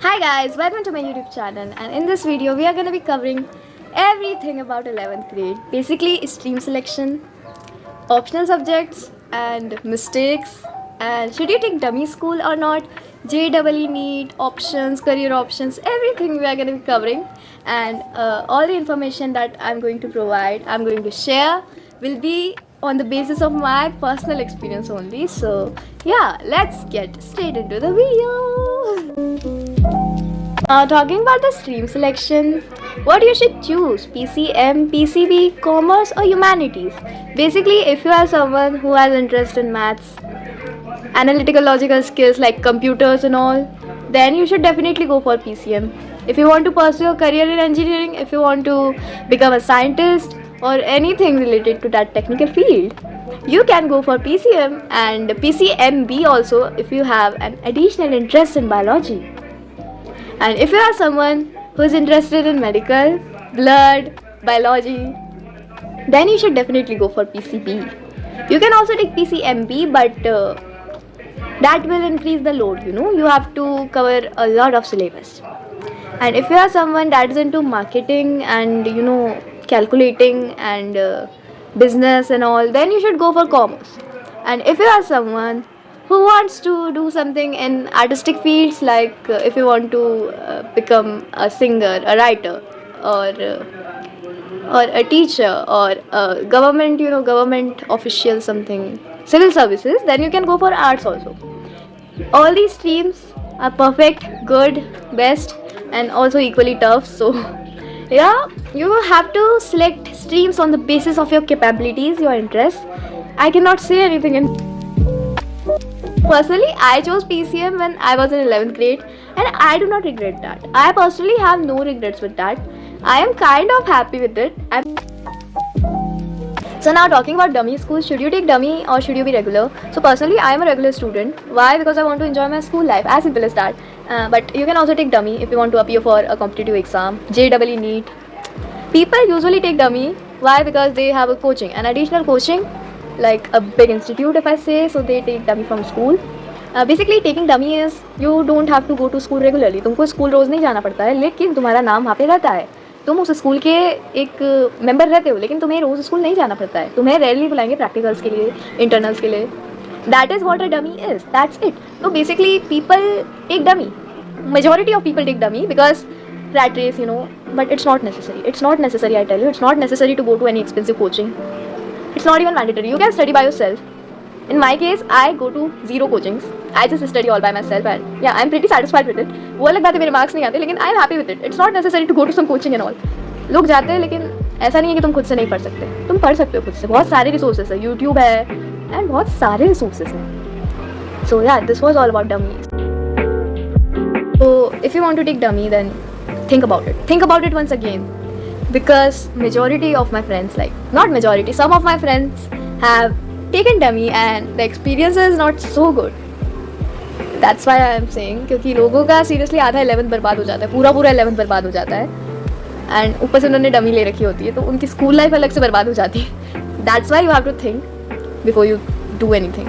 Hi guys, welcome to my YouTube channel, and in this video we are going to be covering everything about 11th grade. Basically stream selection, optional subjects and mistakes, and should you take dummy school or not, JEE NEET, options, career options, everything we are going to be covering. And all the information that I'm going to provide, I'm going to share, will be on the basis of my personal experience only. So yeah, let's get straight into the video. Talking about the stream selection, what you should choose, PCM, PCB, commerce or humanities. Basically, if you are someone who has interest in maths, analytical logical skills like computers and all, then you should definitely go for PCM. If you want to pursue a career in engineering, if you want to become a scientist or anything related to that technical field, you can go for PCM and PCMB also if you have an additional interest in biology. And if you are someone who is interested in medical, blood, biology, then you should definitely go for PCB. You can also take PCMB, but that will increase the load, you have to cover a lot of syllabus. And if you are someone that is into marketing and calculating and business and all, then you should go for commerce. And if you are someone who wants to do something in artistic fields, like if you want to become a singer, a writer, or a teacher, or a government official, something civil services, then you can go for arts also. All these streams are perfect, good, best, and also equally tough. So yeah, you have to select streams on the basis of your capabilities, your interests. I cannot say anything in. Personally, I chose PCM when I was in 11th grade, and I do not regret that. I personally have no regrets with that. I am kind of happy with it. So now, talking about dummy schools, should you take dummy or should you be regular? So personally, I am a regular student. Why? Because I want to enjoy my school life, as simple as that. But you can also take dummy if you want to appear for a competitive exam, JEE NEET. People usually take dummy. Why? Because they have a coaching, an additional coaching, like a big institute if I say, so they take dummy from school. Basically taking dummy is you don't have to go to school regularly. तुमको school रोज़ नहीं जाना पड़ता है, लेकिन तुम्हारा नाम वहाँ पे रहता है. तुम उस स्कूल के एक मेंबर रहते हो, लेकिन तुम्हें रोज़ स्कूल नहीं जाना पड़ता है. तुम्हें रेयरली बुलाएंगे प्रैक्टिकल्स के लिए, इंटरनल्स के लिए. That is what a dummy is. That's it. So basically people take dummy. Majority of people take dummy because rat race, but it's not necessary. It's not necessary, I tell you. It's not necessary to go to any expensive coaching. It's not even mandatory. You can study by yourself. In my case, I go to zero coachings. I just study all by myself, and yeah, I'm pretty satisfied with it. वो अलग बात है, मेरे marks नहीं आते, लेकिन I'm happy with it. It's not necessary to go to some coaching and all. लोग जाते हैं, लेकिन ऐसा नहीं है कि तुम खुद से नहीं पढ़ सकते. तुम पढ़ सकते हो खुद से. बहुत सारे रिसोर्सेज है, YouTube है, and बहुत सारे रिसोर्सेज हैं. So yeah, this was all about dummies. So if you want to take dummy, then think about it. Think about it once again. Because majority of my friends, like not majority, some of my friends have taken dummy and the experience is not so good. That's why I am saying, क्योंकि लोगों का seriously आधा 11th बर्बाद हो जाता है, पूरा 11th बर्बाद हो जाता है, and ऊपर से उन्होंने dummy ले रखी होती है, तो उनकी school life अलग से बर्बाद हो जाती है. That's why you have to think before you do anything.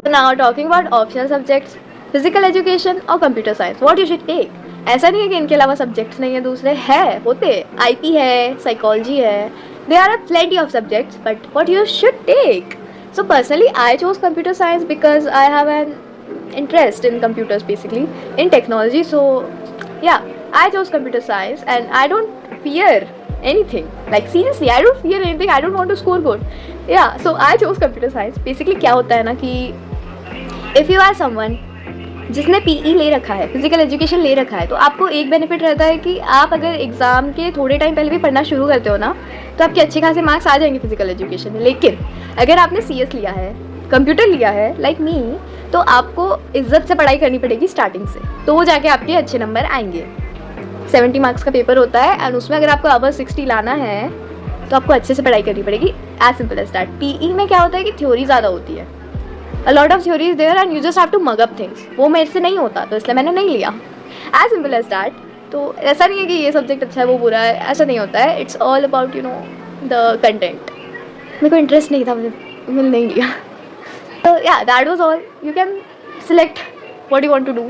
So now talking about optional subjects, physical education or computer science, what you should take. ऐसा नहीं है कि इनके अलावा सब्जेक्ट्स नहीं है, दूसरे है, होते. IP है, साइकोलॉजी है, there are plenty of subjects, but what you should take. So personally, I chose computer science because I have an interest in computers, basically in technology. So yeah, I chose computer science and I don't fear anything. Like seriously, I don't fear anything. I don't want to score good. Yeah, so I chose computer science. Basically क्या होता है ना कि if you are someone जिसने PE ले रखा है, physical education ले रखा है, तो आपको एक बेनिफिट रहता है कि आप अगर एग्ज़ाम के थोड़े टाइम पहले भी पढ़ना शुरू करते हो ना, तो आपके अच्छे खासे मार्क्स आ जाएंगे फिजिकल एजुकेशन में. लेकिन अगर आपने CS लिया है, कंप्यूटर लिया है, लाइक मी, तो आपको इज्जत से पढ़ाई करनी पड़ेगी स्टार्टिंग से, तो वो जाके आपके अच्छे नंबर आएंगे. 70 मार्क्स का पेपर होता है, एंड उसमें अगर आपको अबव 60 लाना है तो आपको अच्छे से पढ़ाई करनी पड़ेगी. As simple as that. PE में क्या होता है कि थ्योरी ज़्यादा होती है, a lot of theory is there and you just have to mug up things. वो मेरे से नहीं होता, तो इसलिए मैंने नहीं लिया. As simple as that. तो ऐसा नहीं है कि ये सब्जेक्ट अच्छा है वो बुरा है, ऐसा नहीं होता है. It's all about the content. मेरे को इंटरेस्ट नहीं था, मैंने नहीं लिया. So yeah, that was all. You can select what you want to do.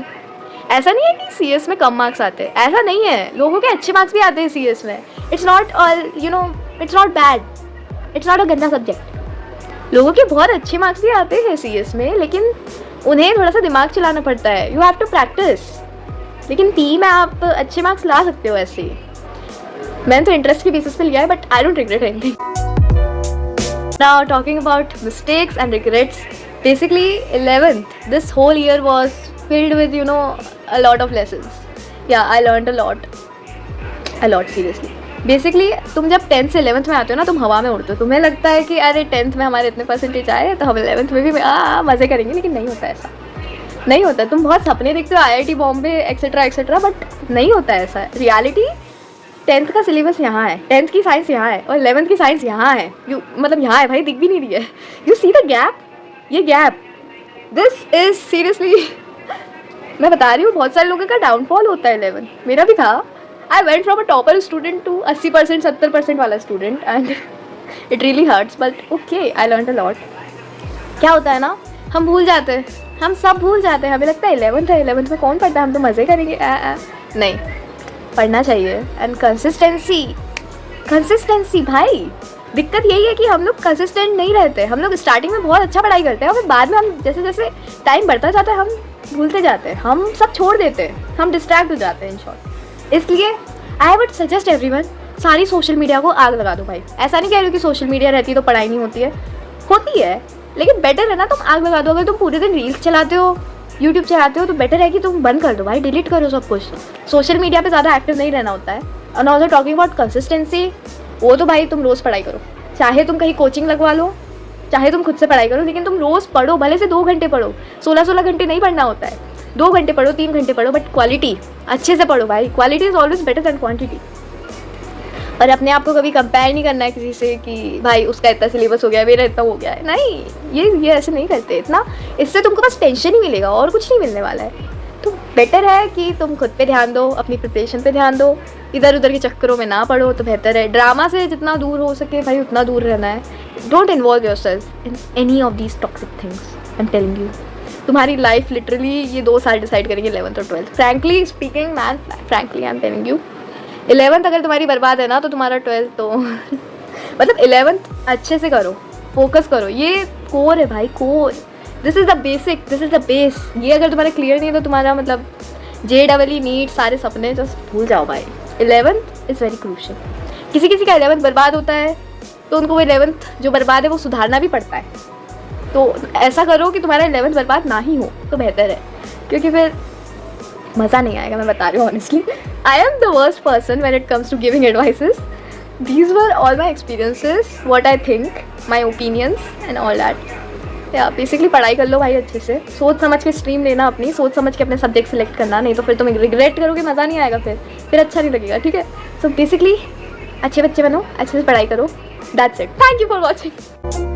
ऐसा नहीं है कि CS में कम मार्क्स आते हैं, ऐसा नहीं है, लोगों के अच्छे मार्क्स भी आते हैं CS में. It's not all it's not bad, it's not a गंदा सब्जेक्ट. लोगों के बहुत अच्छे मार्क्स भी आते हैं CS में, लेकिन उन्हें थोड़ा सा दिमाग चलाना पड़ता है. You have to practise. लेकिन PE में आप अच्छे मार्क्स ला सकते हो ऐसे. मैंने तो इंटरेस्ट के बेसिस पे लिया है, but I don't regret anything. Now talking about mistakes and regrets. Basically 11th, this whole year was filled with a lot of lessons. Yeah, I learned a lot seriously. Basically तुम जब 10th से 11th में आते हो ना, तुम हवा में उड़ते हो. तुम्हें लगता है कि अरे 10th में हमारे इतने परसेंटेज आए तो हम 11th में भी मज़े करेंगे, लेकिन नहीं होता ऐसा. नहीं होता. तुम बहुत सपने देखते हो IIT बॉम्बे एक्सेट्रा, बट नहीं होता ऐसा. रियलिटी 10th का सिलेबस यहाँ है, 10th की साइंस यहाँ है और 11th की साइंस यहाँ है. मतलब यहाँ है भाई, दिख भी नहीं रही है. यू सी द गैप, ये गैप, दिस इज सीरियसली मैं बता रही हूँ, बहुत सारे लोगों का डाउनफॉल होता है 11th. मेरा भी था. I went from a topper student to 80% 70% वाला student, and it really hurts, but okay, I learn a lot. क्या होता है ना, हम भूल जाते हैं, हम सब भूल जाते हैं. हमें लगता है 11th है, 11th में कौन पढ़ता है, हम तो मज़े करेंगे. नहीं, पढ़ना चाहिए. एंड कंसिस्टेंसी भाई, दिक्कत यही है कि हम लोग कंसिस्टेंट नहीं रहते. हम लोग स्टार्टिंग में बहुत अच्छा पढ़ाई करते हैं और फिर बाद में हम जैसे जैसे टाइम बढ़ता जाता है हम भूलते जाते हैं, हम सब छोड़ देते हैं, हम डिस्ट्रैक्ट हो जाते हैं इन शॉर्ट. इसलिए आई वुड सजेस्ट एवरीवन, सारी सोशल मीडिया को आग लगा दो भाई. ऐसा नहीं कह रही हूँ कि सोशल मीडिया रहती है तो पढ़ाई नहीं होती है, होती है, लेकिन बेटर है ना तुम आग लगा दो. अगर तुम पूरे दिन रील्स चलाते हो, यूट्यूब चलाते हो, तो बेटर है कि तुम बंद कर दो भाई, डिलीट करो सब कुछ. सोशल मीडिया पे ज़्यादा एक्टिव नहीं रहना होता है. And also talking about consistency, वो तो भाई तुम रोज़ पढ़ाई करो. चाहे तुम कहीं कोचिंग लगवा लो, चाहे तुम खुद से पढ़ाई करो, लेकिन तुम रोज़ पढ़ो. भले से 2 घंटे पढ़ो, 16 घंटे नहीं पढ़ना होता है. 2 घंटे पढ़ो, 3 घंटे पढ़ो, बट क्वालिटी अच्छे से पढ़ो भाई. Quality is always better than quantity. और अपने आप को कभी कंपेयर नहीं करना है किसी से कि भाई उसका इतना सिलेबस हो गया है, मेरा इतना हो गया है. नहीं, ये ऐसे नहीं करते इतना. इससे तुमको बस टेंशन ही मिलेगा और कुछ नहीं मिलने वाला है. तो बेटर है कि तुम खुद पे ध्यान दो, अपनी प्रिपरेशन पे ध्यान दो, इधर उधर के चक्करों में ना पढ़ो तो बेहतर है. ड्रामा से जितना दूर हो सके भाई उतना दूर रहना है. Don't involve yourself in any of these toxic things. I am telling you, तुम्हारी लाइफ लिटरली ये 2 साल डिसाइड करेंगे, 11th और 12th. Frankly speaking man, frankly I am telling you, 11th अगर तुम्हारी बर्बाद है ना तो तुम्हारा 12th तो मतलब 11th अच्छे से करो, फोकस करो. ये कोर है भाई, core. This is the basic, this is the base. ये अगर तुम्हारा क्लियर नहीं है तो तुम्हारा मतलब JEE नीट सारे सपने जस्ट भूल जाओ भाई. 11th is very crucial. किसी किसी का 11th बर्बाद होता है तो उनको वो 11th जो बर्बाद है वो सुधारना भी पड़ता है. तो ऐसा करो कि तुम्हारा 11th बर्बाद ना ही हो तो बेहतर है, क्योंकि फिर मज़ा नहीं आएगा. मैं बता रही हूँ honestly, I am the worst person when it comes to giving advices. These were all my experiences, what I think, my opinions and all that. या बेसिकली पढ़ाई कर लो भाई अच्छे से, सोच समझ के स्ट्रीम लेना अपनी, सोच समझ के अपने सब्जेक्ट सेलेक्ट करना, नहीं तो फिर तुम रिग्रेट करोगे, मज़ा नहीं आएगा, फिर अच्छा नहीं लगेगा. ठीक है. सो बेसिकली अच्छे बच्चे बनो, अच्छे से पढ़ाई करो. That's it. Thank you for watching.